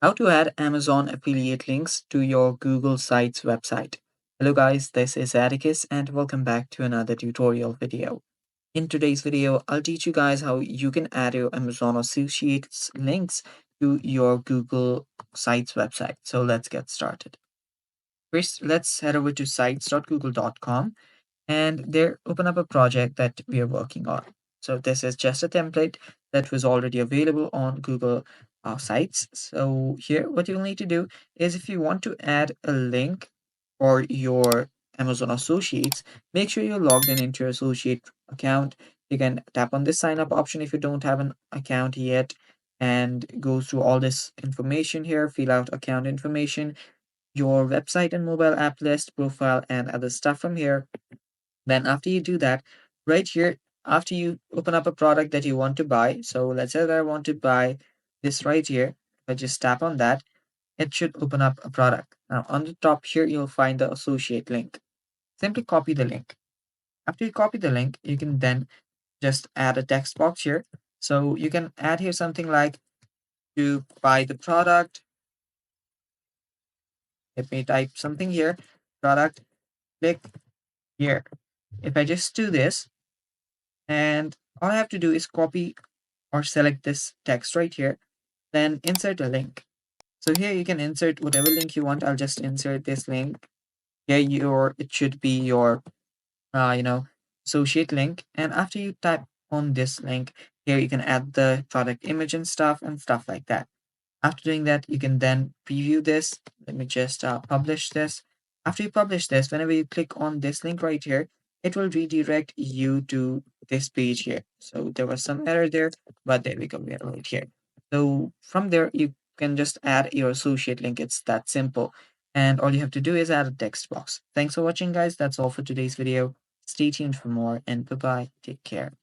How to add Amazon affiliate links to your Google Sites website. Hello guys, this is Atticus and welcome back to another tutorial video. In today's video, I'll teach you guys how you can add your Amazon Associates links to your Google Sites website. So let's get started. First, let's head over to sites.google.com and there open up a project that we are working on. So this is just a template that was already available on Google Sites. So here, what you'll need to do is if you want to add a link for your Amazon Associates, make sure you're logged in into your associate account. You can tap on this sign up option if you don't have an account yet and go through all this information here, fill out account information, your website and mobile app list, profile, and other stuff from here. Then after you do that, right here, after you open up a product that you want to buy, so let's say that I want to buy this right here. If I just tap on that, it should open up a product. Now on the top here, you'll find the associate link. Simply copy the link. After you copy the link, you can then just add a text box here. So you can add here something like to buy the product. Let me type something here. Product, click here. If I just do this, and all I have to do is copy or select this text right here, then insert a link. So here you can insert whatever link you want. I'll just insert this link. Here it should be your uh, you know, associate link. And after you type on this link, here you can add the product image and stuff like that. After doing that, you can then preview this. Let me just publish this. After you publish this, whenever you click on this link right here, it will redirect you to this page here. So there was some error there, but there we go. We are right here. So from there, you can just add your associate link. It's that simple. And all you have to do is add a text box. Thanks for watching, guys. That's all for today's video. Stay tuned for more and bye bye. Take care.